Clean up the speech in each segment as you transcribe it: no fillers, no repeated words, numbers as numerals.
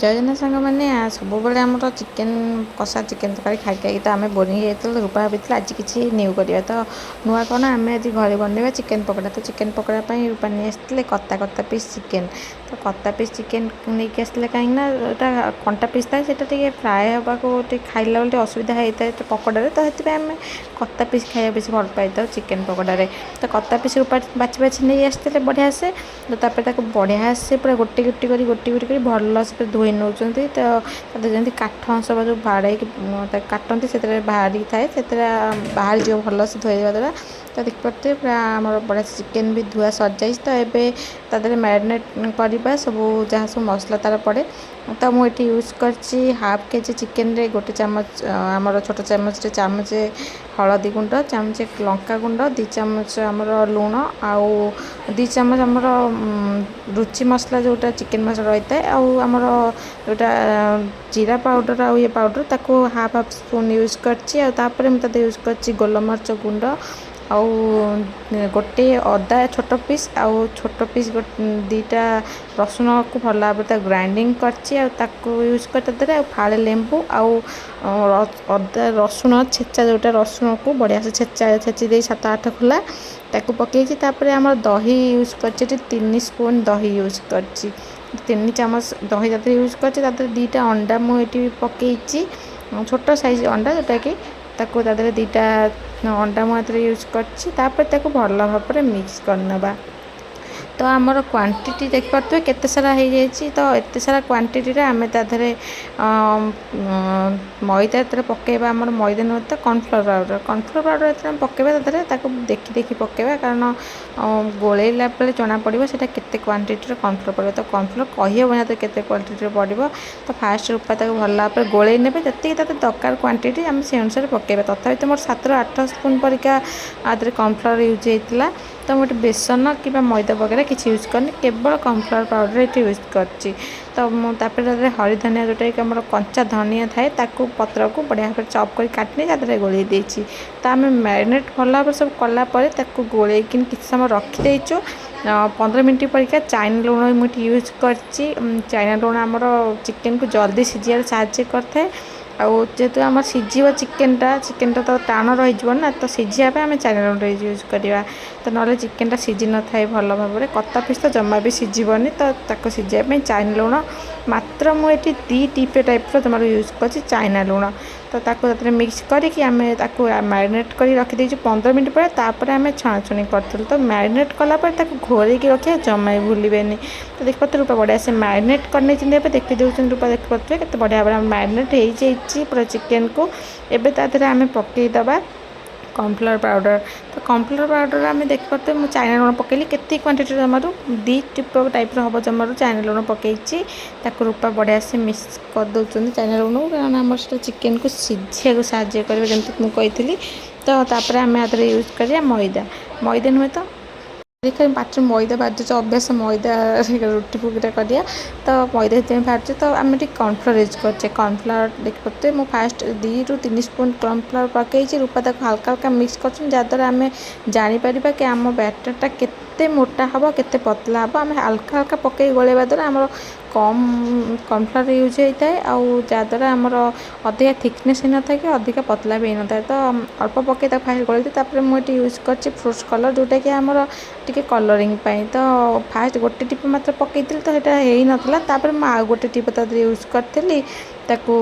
ଜୟଜନ ସାଙ୍ଗମାନେ ସବୁବେଳେ ଆମର ଚିକେନ୍ କଷା ଚିକେନ୍ ତରକାରୀ ଖାଇ ଖାଇକି ତ ଆମେ ବୋରିଂ ହେଇଯାଇଥିଲୁ। ରୂପା ଭାବିଥିଲା ଆଜି କିଛି ନ୍ୟୁ କରିବା, ତ ନୂଆ କ'ଣ ଆମେ ଆଜି ଘରେ ବନେଇବା ଚିକେନ୍ ପକୋଡ଼ା। ତ ଚିକେନ୍ ପକୋଡ଼ା ପାଇଁ ରୂପା ନେଇ ଆସିଥିଲେ କତା ପିସ୍ ଚିକେନ୍। ତ କତା ପିସ୍ ଚିକେନ୍ ନେଇକି ଆସିଥିଲେ କାହିଁକିନା ଏଇଟା କଣ୍ଟା ପିସ୍ ଥାଏ, ସେଇଟା ଟିକେ ଫ୍ରାଏ ହେବାକୁ ଟିକେ ଖାଇଲା ବେଳେ ଟିକେ ଅସୁବିଧା ହେଇଥାଏ ପକୋଡ଼ାରେ। ତ ସେଥିପାଇଁ ଆମେ କତା ପିସ୍ ଖାଇବା ବେଶୀ ଭଲ ପାଇଥାଉ ଚିକେନ୍ ପକୋଡ଼ାରେ। ତ କତା ପିସ୍ ରୂପା ବାଛି ନେଇ ଆସିଥିଲେ ବଢ଼ିଆ ସେ। ତ ତାପରେ ତାକୁ ବଢ଼ିଆ ସେ ପୁରା ଗୋଟି ଗୋଟି କରି ଭଲସେ ଧୋଇ ନେଉଛନ୍ତି। ତ ତାଦେହରେ ଯେମିତି କାଠ ଅଂଶ ଯେଉଁ ବାଡ଼େଇକି ତାକୁ କାଟନ୍ତି ସେଥିରେ ବାହାରିକି ଥାଏ, ସେଥିରେ ବାହାରିଯିବ ଭଲସେ ଧୋଇବା ଦ୍ୱାରା। ତ ଦେଖିପାରୁଥିବେ ପୁରା ଆମର ବଢ଼ିଆ ଚିକେନ୍ ବି ଧୁଆ ସରିଯାଇଛି। ତ ଏବେ ତା ଦେହରେ ମ୍ୟାରିନେଟ୍ କରିବା ସବୁ ଯାହା ସବୁ ମସଲା ତାର ପଡ଼େ। ତ ମୁଁ ଏଠି ୟୁଜ୍ କରିଛି ହାଫ୍ କେଜି ଚିକେନ୍ରେ ଗୋଟେ ଚାମଚ ଆମର ଛୋଟ ଚାମଚରେ ଚାମଚେ ହଳଦୀ ଗୁଣ୍ଡ, ଚାମଚେ ଲଙ୍କା ଗୁଣ୍ଡ, 2 ଚାମଚ ଆମର ଲୁଣ, ଆଉ 2 ଚାମଚ ଆମର ରୁଚି ମସଲା ଯେଉଁଟା ଚିକେନ୍ ମସଲା ରହିଥାଏ, ଆଉ ଆମର ଯେଉଁଟା ଜିରା ପାଉଡ଼ର ଆଉ ଇଏ ପାଉଡ଼ର ତାକୁ ହାଫ୍ ସ୍ପୁନ୍ ୟୁଜ୍ କରିଛି। ଆଉ ତାପରେ ମୁଁ ତାଦେହରେ ୟୁଜ୍ କରିଛି ଗୋଲମରିଚ ଗୁଣ୍ଡ, ଆଉ ଗୋଟେ ଅଦା ଛୋଟ ପିସ୍, ଆଉ ଛୋଟ ପିସ୍ 2ଟା ରସୁଣକୁ ଭଲ ଭାବରେ ତାକୁ ଗ୍ରାଇଣ୍ଡିଙ୍ଗ କରିଛି, ଆଉ ତାକୁ ୟୁଜ୍ କରି ତାଦେହରେ ଆଉ ଫାଳେ ଲେମ୍ବୁ, ଆଉ ଅଦା ରସୁଣ ଛେଚା ଯେଉଁଟା ରସୁଣକୁ ବଢ଼ିଆ ସେ ଛେଚି ଦେଇ 7-8 ଖୋଲା ତାକୁ ପକାଇଛି। ତାପରେ ଆମର ଦହି ୟୁଜ୍ କରିଛି, ଏଠି 3 ସ୍ପୁନ୍ ଦହି ୟୁଜ୍ କରିଛି, 3 ଚାମଚ ଦହି ତାଦେହରେ ୟୁଜ୍ କରିଛି। ତାଦେହରେ 2ଟା ଅଣ୍ଡା ମୁଁ ଏଠି ପକାଇଛି, ଛୋଟ ସାଇଜ୍ ଅଣ୍ଡା ଯେଉଁଟାକି ତାକୁ ତାଦେହରେ 2ଟା ଅଣ୍ଡା ମୁଁ ଏଥିରେ ୟୁଜ୍ କରିଛି। ତାପରେ ତାକୁ ଭଲ ଭାବରେ ମିକ୍ସ କରିନେବା। ତ ଆମର କ୍ୱାଣ୍ଟିଟି ଦେଖିପାରୁଥିବେ କେତେ ସାରା ହେଇଯାଇଛି। ତ ଏତେ ସାରା କ୍ୱାଣ୍ଟିଟିରେ ଆମେ ତା ଦେହରେ ମଇଦା ଏଥିରେ ପକାଇବା, ଆମର ମଇଦା ନୁହେଁ ତ କର୍ଣ୍ଣଫ୍ଲୋର୍ ପାଉଡ଼ର ଏଥିରେ ଆମେ ପକାଇବା। ତା ଦେହରେ ତାକୁ ଦେଖି ପକାଇବା, କାରଣ ଗୋଳେଇଲା ବେଳେ ଜଣାପଡ଼ିବ ସେଇଟା କେତେ କ୍ୱାଣ୍ଟିଟିର କର୍ଣ୍ଣଫ୍ଲୋର୍ ପଡ଼ିବ। ତ କର୍ଣ୍ଣଫ୍ଲୋର୍ କହିହେବନି ତ କେତେ କ୍ୱାଣ୍ଟିଟିର ପଡ଼ିବ। ତ ଫାଷ୍ଟ ରୂପା ତାକୁ ଭଲ ଭାବରେ ଗୋଳେଇ ନେବେ, ଯେତିକି ତାদের ଦରକାର କ୍ୱାଣ୍ଟିଟି ଆମେ ସେ ଅନୁସାରେ ପକାଇବା। ତଥାପି ତ ମୋର 7-8 ସ୍ପୁନ୍ ପରିକା ଆଦେହରେ କର୍ଣ୍ଣଫ୍ଲୋର୍ ୟୁଜ୍ ହେଇଥିଲା। ତ ମୁଁ ଏଠି ବେସନ କିମ୍ବା ମଇଦା ବଗେରା କିଛି ୟୁଜ୍ କରିନି, କେବଳ କର୍ଣ୍ଣଫ୍ଲୋର୍ ପାଉଡ଼ର ଏଠି ୟୁଜ୍ କରିଛି। ତ ମୁଁ ତାପରେ ତା ଦେହରେ ହଳଦୀ ଧନିଆ ଯେଉଁଟାକି ଆମର କଞ୍ଚା ଧନିଆ ଥାଏ ତାକୁ ପତ୍ରକୁ ବଢ଼ିଆ ଭାବରେ ଚପ୍ କରି କାଟିନି ତା ଦେହରେ ଗୋଳେଇ ଦେଇଛି। ତ ଆମେ ମ୍ୟାରିନେଟ୍ ଭଲ ଭାବରେ ସବୁ କଲା ପରେ ତାକୁ ଗୋଳେଇକି କିଛି ସମୟ ରଖିଦେଇଛୁ। 15 ମିନିଟ୍ ପରିକା ଚାଇନା ଲୁଣ ମୁଁ ଏଠି ୟୁଜ୍ କରିଛି। ଚାଇନା ଲୁଣ ଆମର ଚିକେନ୍କୁ ଜଲ୍ଦି ସିଝିବାରେ ସାହାଯ୍ୟ କରିଥାଏ। ଆଉ ଯେହେତୁ ଆମର ସିଝିବ ଚିକେନ୍ଟା ତ ଟାଣ ରହିଯିବ ନା, ତ ସିଝିବା ପାଇଁ ଆମେ ଚାଇନା ଲୁଣ ୟୁଜ୍ କରିବା। ତ ନହେଲେ ଚିକେନ୍ଟା ସିଝି ନଥାଏ ଭଲ ଭାବରେ, କତା ପିସ୍ ତ ଜମା ବି ସିଝିବନି। ତ ତାକୁ ସିଝିବା ପାଇଁ ଚାଇନା ଲୁଣ ମାତ୍ର ମୁଁ ଏଠି 2 ଟିପ୍ ଟାଇପ୍ର ତମର ୟୁଜ୍ କରିଛି ଚାଇନା ଲୁଣ। ତ ତାକୁ ସେଥିରେ ମିକ୍ସ କରିକି ଆମେ ତାକୁ ମ୍ୟାରିନେଟ୍ କରି ରଖିଦେଇଛୁ 15 ମିନିଟ୍ ପରେ। ତାପରେ ଆମେ ଛଣାଛୁଣି କରିଥିଲୁ। ତ ମ୍ୟାରିନେଟ୍ କଲା ପରେ ତାକୁ ଘୋଡ଼େଇକି ରଖିବା, ଜମା ବି ଭୁଲିବେନି। ତ ଦେଖିପାରୁଥିବେ ରୂପା ବଢ଼ିଆ ସେ ମ୍ୟାରିନେଟ୍ କରିନେଇଛନ୍ତି। ଏବେ ଦେଖିଦେଉଛନ୍ତି ରୂପା ଦେଖିପାରୁଥିବେ କେତେ ବଢ଼ିଆ ଭାବରେ ମ୍ୟାରିନେଟ୍ ହେଇଯାଇଛି ପୁରା ଚିକେନ୍କୁ। ଏବେ ତା ଦେହରେ ଆମେ ପକାଇଦେବା କର୍ଣ୍ଣଫ୍ଲୋର୍ ପାଉଡ଼ର। ତ କର୍ଣ୍ଣଫ୍ଲୋର୍ ପାଉଡ଼ର ଆମେ ଦେଖିପାରୁଥିବେ ମୁଁ ଚାଇନା ଲୁଣ ପକାଇଲି କେତେ କ୍ୱାଣ୍ଟିଟିର, ଜମାରୁ 2 ଟିପ୍ ଟାଇପ୍ର ହେବ ଜମାରୁ ଚାଇନା ଲୁଣ ପକାଇଛି। ତାକୁ ରୂପା ବଢ଼ିଆ ସେ ମିକ୍ସ କରିଦେଉଛନ୍ତି ଚାଇନା ଲୁଣକୁ, କାରଣ ଆମର ସେଇଟା ଚିକେନ୍କୁ ସିଝିବାକୁ ସାହାଯ୍ୟ କରିବ ଯେମିତି ମୁଁ କହିଥିଲି। ତ ତାପରେ ଆମେ ଆ ଦେହରେ ୟୁଜ୍ କରିବା ମଇଦା ନୁହେଁ ତ ଦେଖିବା ପାଟିରେ ମଇଦା ବାଜୁଛି, ଅଭ୍ୟାସ ମଇଦା ରୁଟି ଫୁଟିଟା କରିବା। ତ ମଇଦା ସେଥିପାଇଁ ବାହାରୁଛି, ତ ଆମେ ଟିକେ କର୍ଣ୍ଣଫ୍ଲୋର୍ ୟୁଜ୍ କରୁଛେ। କର୍ଣ୍ଣଫ୍ଲୋର୍ ଦେଖିପାରୁଥିବେ ମୁଁ ଫାଷ୍ଟ 2-3 ସ୍ପୁନ୍ କର୍ଣ୍ଣଫ୍ଲୋର୍ ପକାଇଛି। ରୂପା ତାକୁ ହାଲକା ମିକ୍ସ କରୁଛନ୍ତି, ଯାହାଦ୍ୱାରା ଆମେ ଜାଣିପାରିବା କି ଆମ ବ୍ୟାଟର୍ଟା କେତେ ମୋଟା ହେବ କେତେ ପତଲା ହେବ। ଆମେ ହାଲକା ପକାଇ ଗୋଳେଇବା ଦ୍ୱାରା ଆମର କମ୍ କର୍ଣ୍ଣଫ୍ଲୋର୍ ୟୁଜ୍ ହେଇଥାଏ, ଆଉ ଯାହାଦ୍ୱାରା ଆମର ଅଧିକା ଥିକନେସ୍ ହେଇନଥାଏ କି ଅଧିକା ପତଲା ବି ହେଇନଥାଏ। ତ ଅଳ୍ପ ପକାଇ ତାକୁ ଫାଷ୍ଟ ଗୋଳେଇଛି। ତାପରେ ମୁଁ ଏଠି ୟୁଜ୍ କରିଛି ଫ୍ରୁଟ୍ସ କଲର୍, ଯେଉଁଟାକି ଆମର ଟିକେ କଲରିଂ ପାଇଁ। ତ ଫାଷ୍ଟ ଗୋଟେ ଟିପ୍ ମାତ୍ର ପକାଇଥିଲି, ତ ସେଇଟା ହେଇନଥିଲା। ତାପରେ ମୁଁ ଆଉ ଗୋଟେ ଟିପ୍ ତା ଦେହରେ ୟୁଜ୍ କରିଥିଲି ତାକୁ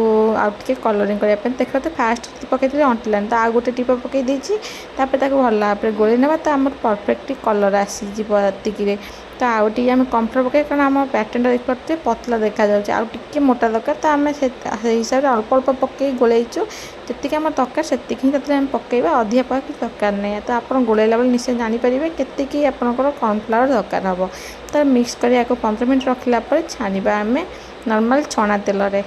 ଆଉ ଟିକେ କଲରିଂ କରିବା ପାଇଁ। ଦେଖିବା ଫାଷ୍ଟ ପକାଇଥିଲି ଅଣ୍ଟିଲାନି, ତ ଆଉ ଗୋଟେ ଟିପ୍ ପକାଇ ଦେଇଛି। ତାପରେ ତାକୁ ଭଲ ଭାବରେ ଗୋଳେଇ ନେବା, ତ ଆମର ପରଫେକ୍ଟ କଲର୍ ଆସିଯିବ ଏତିକିରେ। ତ ଆଉ ଟିକେ ଆମେ କର୍ଣ୍ଣଫ୍ଲୋର୍ ପକାଇବା, କାରଣ ଆମ ପ୍ୟାଟର୍ନଟା ଦେଖିପାରୁଥିବେ ପତଲା ଦେଖାଯାଉଛି, ଆଉ ଟିକେ ମୋଟା ଦରକାର। ତ ଆମେ ସେଇ ହିସାବରେ ଅଳ୍ପ ପକାଇ ଗୋଳେଇଛୁ। ଯେତିକି ଆମର ଦରକାର ସେତିକି ହିଁ ସେଥିରେ ଆମେ ପକାଇବା, ଅଧିକା ପକାଇବା କିଛି ଦରକାର ନାହିଁ। ତ ଆପଣ ଗୋଳେଇଲା ବେଳେ ନିଶ୍ଚୟ ଜାଣିପାରିବେ କେତିକି ଆପଣଙ୍କର କର୍ଣ୍ଣଫ୍ଲୋର୍ ଦରକାର ହେବ। ତ ମିକ୍ସ କରି ଆକୁ 15 ମିନିଟ୍ ରଖିଲା ପରେ ଛାଣିବା ଆମେ ନର୍ମାଲ୍ ଛଣା ତେଲରେ।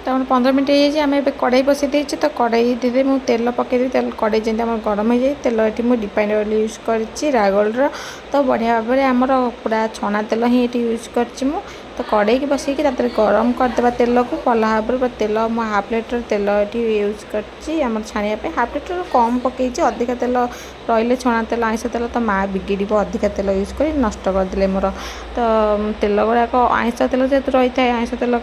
ତ ଆମର 15 ମିନିଟ୍ ହେଇଯାଇଛି। ଆମେ ଏବେ କଡ଼େଇ ବସାଇ ଦେଇଛୁ। ତ କଡ଼େଇରେ ମୁଁ ତେଲ ପକାଇଦେବି। ତେଲ କଡ଼େଇ ଯେମିତି ଆମର ଗରମ ହେଇଯାଏ। ତେଲ ଏଠି ମୁଁ ରିଫାଇଣ୍ଡ ଅଏଲ୍ ୟୁଜ୍ କରିଛି ରାଗୋଲ୍ଡର। ତ ବଢ଼ିଆ ଭାବରେ ଆମର ପୁରା ଛଣା ତେଲ ହିଁ ଏଠି ୟୁଜ୍ କରିଛି ମୁଁ। ତ କଡ଼େଇକି ବସେଇକି ତା ଦେହରେ ଗରମ କରିଦେବା ତେଲକୁ। ଭଲ ଭାବରେ ପୁରା ତେଲ ମୁଁ ହାଫ୍ ଲିଟର ତେଲ ଏଠି ୟୁଜ୍ କରିଛି ଆମର ଛାଣିବା ପାଇଁ। ହାଫ୍ ଲିଟର କମ୍ ପକାଇଛି। ଅଧିକା ତେଲ ରହିଲେ ଛଣା ତେଲ ଆଇଁଷ ତେଲ ତ ମା ବିଗିଡ଼ିବ। ଅଧିକା ତେଲ ୟୁଜ୍ କରି ନଷ୍ଟ କରିଦେଲେ ମୋର। ତ ତେଲ ଗୁଡ଼ାକ ଆଇଁଷ ତେଲ ଯେହେତୁ ରହିଥାଏ, ଆଇଁଷ ତେଲ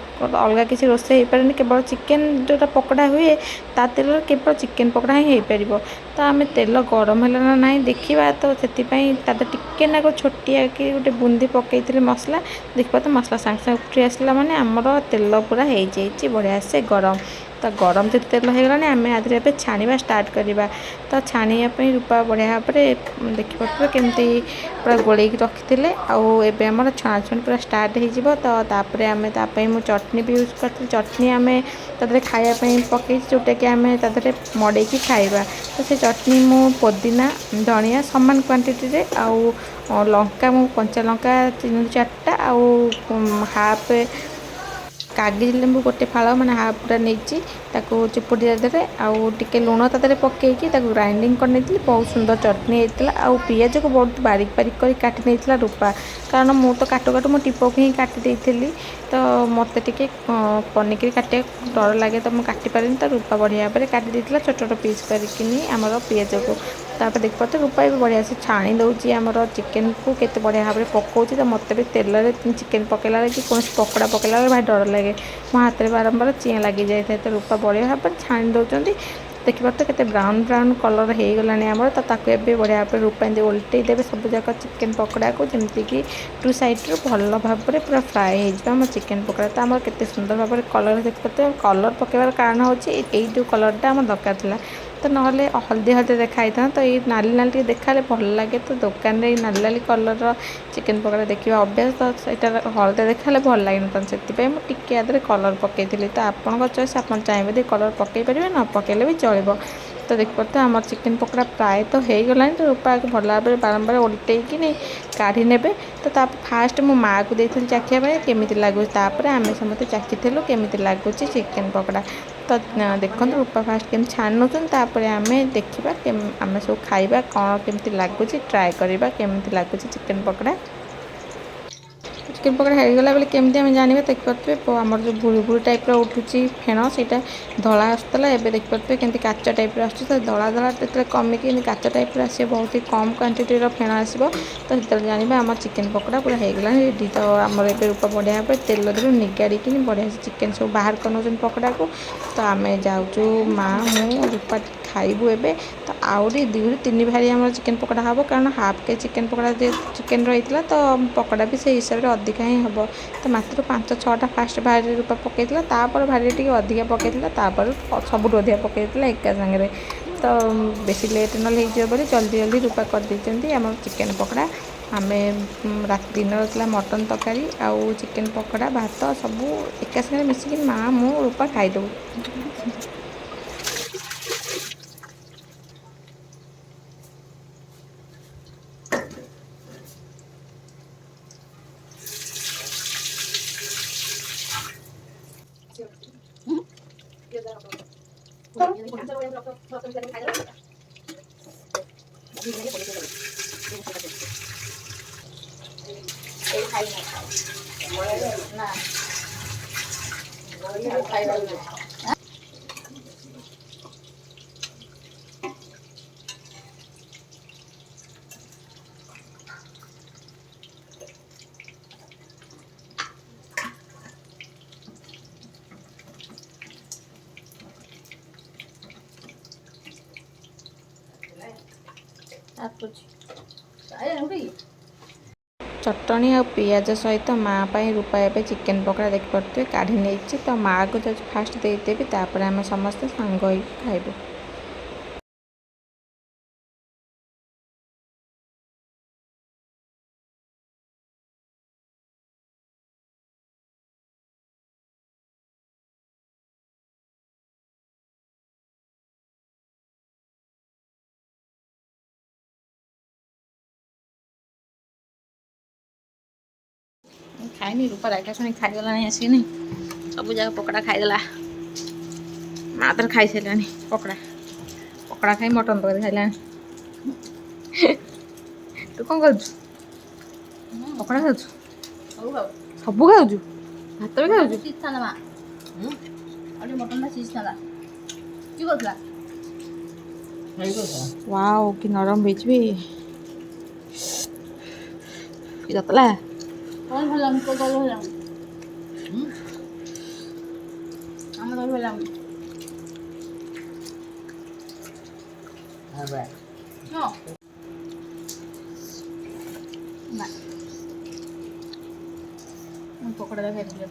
ଅଲଗା କିଛି ରୋଷେଇ ହେଇପାରେନି। କେବଳ ଚିକେନ୍ ଯେଉଁଟା ପକୋଡ଼ା ହୁଏ ତା ତେଲରେ କେବଳ ଚିକେନ୍ ପକୋଡ଼ା ହିଁ ହେଇପାରିବ। ତ ଆମେ ତେଲ ଗରମ ହେଲା ନା ନାହିଁ ଦେଖିବା। ତ ସେଥିପାଇଁ ତା ଦେହରେ ଟିକେ ନାକୁ ଛୋଟିଆ କି ଗୋଟେ ବୁନ୍ଦି ପକାଇଥିଲି ମସଲା। ଦେଖିବା ତ ମସଲା ସାଙ୍ଗେ ସାଙ୍ଗେ ଉଠି ଆସିଲା ମାନେ ଆମର ତେଲ ପୁରା ହେଇଯାଇଛି ବଢ଼ିଆ ସେ ଗରମ। ତ ଗରମ ଯେତେ ତେଲ ହେଇଗଲାଣି ଆମେ ଆଧିରେ ଏବେ ଛାଣିବା ଷ୍ଟାର୍ଟ କରିବା। ତ ଛାଣିବା ପାଇଁ ରୂପା ବଢ଼ିଆ ଭାବରେ ଦେଖିପାରୁଥିବେ କେମିତି ପୁରା ଗୋଳେଇକି ରଖିଥିଲେ। ଆଉ ଏବେ ଆମର ଛଣାଛଣି ପୁରା ଷ୍ଟାର୍ଟ ହେଇଯିବ। ତ ତାପରେ ଆମେ ତା ପାଇଁ ମୁଁ ଚଟନୀ ବି ୟୁଜ୍ କରିଥିଲି। ଚଟନୀ ଆମେ ତା ଦେହରେ ଖାଇବା ପାଇଁ ପକାଇଛି, ଯେଉଁଟାକି ଆମେ ତା ଦେହରେ ମଡ଼େଇକି ଖାଇବା। ତ ସେ ଚଟନୀ ମୁଁ ପୋଦିନା ଧଣିଆ ସମାନ କ୍ୱାଣ୍ଟିଟିରେ, ଆଉ ଲଙ୍କା ମୁଁ କଞ୍ଚା ଲଙ୍କା 3-4ଟା, ଆଉ ହାଫ୍ କାଗଜି ଲେମ୍ବୁ ଗୋଟେ ଫାଳ ମାନେ ହାଫ୍ ପୁରା ନେଇଛି। ତାକୁ ଚିପୁଡ଼ି ଦେରେ ଆଉ ଟିକେ ଲୁଣ ତା ଦେହରେ ପକାଇକି ତାକୁ ଗ୍ରାଇଣ୍ଡିଙ୍ଗ କରିନେଇଥିଲି। ବହୁତ ସୁନ୍ଦର ଚଟନୀ ହେଇଥିଲା। ଆଉ ପିଆଜକୁ ବହୁତ ବାରିକ ବାରିକ କରି କାଟି ନେଇଥିଲା ରୂପା। କାରଣ ମୁଁ ତ କାଟୁ କାଟୁ ମୁଁ ଟିପକୁ ହିଁ କାଟି ଦେଇଥିଲି। ତ ମୋତେ ଟିକେ ପନିକିରି କାଟିବାକୁ ଡର ଲାଗେ, ତ ମୁଁ କାଟିପାରିନି। ତ ରୂପା ବଢ଼ିଆ ଭାବରେ କାଟି ଦେଇଥିଲା ଛୋଟ ଛୋଟ ପିସ୍ କରିକିନି ଆମର ପିଆଜକୁ। ତାପରେ ଦେଖିପାରୁଥିବେ ରୂପା ବି ବଢ଼ିଆ ସେ ଛାଣି ଦେଉଛି ଆମର ଚିକେନ୍କୁ, କେତେ ବଢ଼ିଆ ଭାବରେ ପକାଉଛି। ତ ମୋତେ ବି ତେଲରେ ଚିକେନ୍ ପକାଇଲା ବେଳେ କି କୌଣସି ପକୋଡ଼ା ପକାଇଲା ବେଳେ ଭାରି ଡର ଲାଗେ। ମୋ ହାତରେ ବାରମ୍ବାର ଚିଆଁ ଲାଗିଯାଇଥାଏ। ତ ରୂପା ବଢ଼ିଆ ଭାବରେ ଛାଣି ଦେଉଛନ୍ତି। ଦେଖିପାରୁଥିବେ କେତେ ବ୍ରାଉନ୍ ବ୍ରାଉନ୍ କଲର୍ ହେଇଗଲାଣି ଆମର। ତ ତାକୁ ଏବେ ବଢ଼ିଆ ଭାବରେ ରୂପା ଏମିତି ଓଲଟେଇ ଦେବେ ସବୁଯାକ ଚିକେନ୍ ପକୋଡ଼ାକୁ, ଯେମିତିକି ଟୁ ସାଇଡ଼୍ରୁ ଭଲ ଭାବରେ ପୁରା ଫ୍ରାଏ ହେଇଯିବ ଆମ ଚିକେନ୍ ପକୋଡ଼ା। ତ ଆମର କେତେ ସୁନ୍ଦର ଭାବରେ କଲର୍ ଦେଖିପାରୁଥିବେ। କଲର୍ ପକାଇବାର କାରଣ ହେଉଛି ଏଇ ଯେଉଁ କଲର୍ଟା ଆମର ଦରକାର ଥିଲା। ତ ନହେଲେ ହଳଦିଆ ହଳଦିଆ ଦେଖା ହେଇଥାନ୍ତା। ତ ଏଇ ନାଲି ନାଲି ଟିକେ ଦେଖାହେଲେ ଭଲ ଲାଗେ। ତ ଦୋକାନରେ ଏଇ ନାଲି ନାଲି କଲର୍ର ଚିକେନ୍ ପକୋଡ଼ା ଦେଖିବା ଅଭ୍ୟାସ, ତ ସେଇଟା ହଳଦିଆ ଦେଖାହେଲେ ଭଲ ଲାଗିନଥାନ୍ତା। ସେଥିପାଇଁ ମୁଁ ଟିକେ ୟା ଦେହରେ କଲର୍ ପକାଇଥିଲି। ତ ଆପଣଙ୍କ ଚଏସ୍, ଆପଣ ଚାହିଁବେ ଯଦି କଲର୍ ପକାଇ ପାରିବେ, ନ ପକାଇଲେ ବି ଚଳିବ। ତ ଦେଖିପାରୁଥିବେ ଆମର ଚିକେନ୍ ପକୋଡ଼ା ପ୍ରାୟତଃ ହେଇଗଲାଣି। ତ ରୂପାକୁ ଭଲ ଭାବରେ ବାରମ୍ବାର ଓଲଟେଇକିନି କାଢ଼ି ନେବେ। ତ ତାପରେ ଫାଷ୍ଟ ମୋ ମାଆକୁ ଦେଇଥିଲି ଚାଖିବା ପାଇଁ କେମିତି ଲାଗୁଛି। ତାପରେ ଆମେ ସମସ୍ତେ ଚାଖିଥିଲୁ କେମିତି ଲାଗୁଛି ଚିକେନ୍ ପକୋଡ଼ା। ତ ଦେଖନ୍ତୁ ରୂପା ଫାଷ୍ଟ କେମିତି ଛାଣି ନେଉଛନ୍ତି। ତାପରେ ଆମେ ଦେଖିବା ଆମେ ସବୁ ଖାଇବା କ'ଣ କେମିତି ଲାଗୁଛି, ଟ୍ରାଏ କରିବା କେମିତି ଲାଗୁଛି ଚିକେନ୍ ପକୋଡ଼ା। ଚିକେନ୍ ପକୋଡ଼ା ହେଇଗଲା ବୋଲି କେମିତି ଆମେ ଜାଣିବା, ଦେଖିପାରୁଥିବେ ଆମର ଯେଉଁ ବୁରୁ ବୁରୁ ଟାଇପ୍ର ଉଠୁଛି ଫେଣ, ସେଇଟା ଧଳା ଆସୁଥିଲା। ଏବେ ଦେଖିପାରୁଥିବେ କେମିତି କାଚ ଟାଇପ୍ର ଆସୁଛି। ତ ଧଳା ଧଳା ଯେତେବେଳେ କମିକି ଏମିତି କାଚ ଟାଇପ୍ର ଆସିବ, ବହୁତ ହି କମ୍ କ୍ୱାଣ୍ଟିଟିର ଫେଣ ଆସିବ। ତ ସେତେବେଳେ ଜାଣିବା ଆମର ଚିକେନ୍ ପକୋଡ଼ା ପୁରା ହେଇଗଲାଣି ରେଡ଼ି। ତ ଆମର ଏବେ ରୂପା ବଢ଼ିଆ ଭାବରେ ତେଲ ଦେହରୁ ନିଗାଡ଼ିକିନି ବଢ଼ିଆ ସେ ଚିକେନ୍ ସବୁ ବାହାର କରିନେଉଛନ୍ତି ପକୋଡ଼ାକୁ। ତ ଆମେ ଯାଉଛୁ ମା, ମୁଁ, ରୂପା ଖାଇବୁ ଏବେ। ତ ଆହୁରି 2-3 ଭାରି ଆମର ଚିକେନ୍ ପକୋଡ଼ା ହେବ, କାରଣ half KG chicken pakora chicken ରହିଥିଲା। ତ ପକୋଡ଼ା ବି ସେଇ ହିସାବରେ ଅଧିକା ହିଁ ହେବ। ତ ମାତ୍ର 5-6ଟା ଫାଷ୍ଟ ଭାରିରେ ରୂପା ପକାଇଥିଲା। ତାପରେ ଭାରିରେ ଟିକେ ଅଧିକା ପକାଇଥିଲା। ତାପରେ ସବୁଠୁ ଅଧିକା ପକାଇଥିଲା ଏକା ସାଙ୍ଗରେ। ତ ବେଶୀ ଲେଟ୍ ନହେଲେ ହେଇଯିବ ବୋଲି ଜଲ୍ଦି ଜଲ୍ଦି ରୂପା କରିଦେଇଛନ୍ତି ଆମର ଚିକେନ୍ ପକୋଡ଼ା। ଆମେ ରାତି ଦିନରେ ଥିଲା ମଟନ୍ ତରକାରୀ ଆଉ ଚିକେନ୍ ପକୋଡ଼ା, ଭାତ ସବୁ ଏକା ସାଙ୍ଗରେ ମିଶିକି ମା, ମୁଁ, ରୂପା ଖାଇଦେବୁ। ଚଟଣି ଆଉ ପିଆଜ ସହିତ ମା ପାଇଁ ରୂପା ଏବେ ଚିକେନ୍ ପକୋଡ଼ା ଦେଖିପାରୁଥିବେ କାଢ଼ି ନେଇଛି। ତ ମାଆକୁ ଯାଉଛି ଫାଷ୍ଟ ଦେଇଦେବି, ତାପରେ ଆମେ ସମସ୍ତେ ସାଙ୍ଗ ହେଇକି ଖାଇବୁ। ଖାଇନି, ରୂପା ରାଗିଲା ଶୁଣି ଖାଇଗଲାଣି ଆସିକିନି ସବୁ ଯାକ ପକୋଡ଼ା ଖାଇଦେଲା। ମା ତାର ଖାଇସାରିଲାଣି ପକୋଡ଼ା ପକୋଡ଼ା ଖାଇ ମଟନ୍ ତରକାରୀ ଖାଇଲାଣି। ତୁ କ'ଣ କରୁଛୁ? ପକୋଡ଼ା ଖାଉଛୁ? ସବୁ ଖାଉଛୁ? ଭାତ ବି ଖାଉଛୁ? ୱାଓ କି ନରମ ହେଇଛି ବେ, କି ତତଲା। ପକୋଡ଼ା ଖାଇଥିଲି।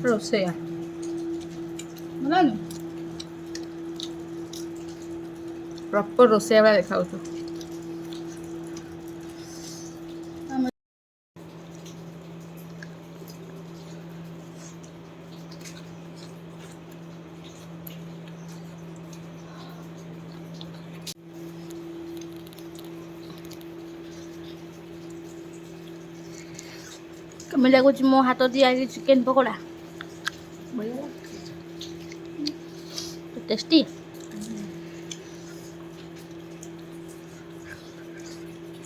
ରୋଷେଇଆ ପ୍ରପର ରୋଷେଇଆ ଭଳିଆ ଦେଖାଯାଉଛୁ। କେମିତି ଲାଗୁଛି ମୋ ହାତ ତିଆରି ଚିକେନ ପକୋଡ଼ା? टेस्टी।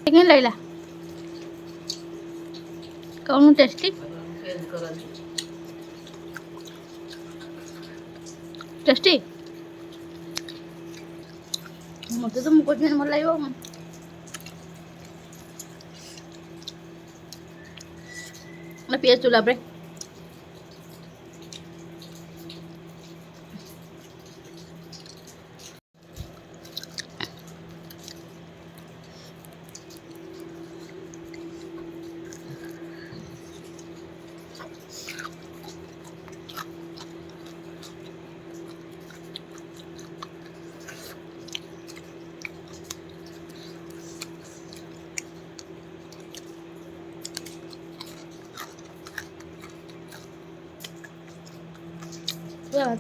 केन लगला कौन टेस्टी टेस्टी मत तो मुझे भल लगे पियाज चूल्हा पे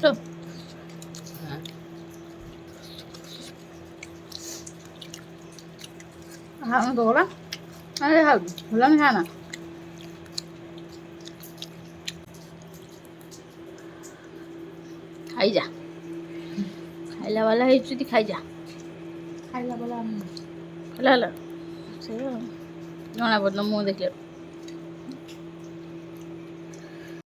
तो हाँ बोला अरे हाँ बोला नहीं खाना खाई जा खाइला वाला है चुती खाई जा खाइला वाला खाइला वाला से जना पड़ना मुँह देख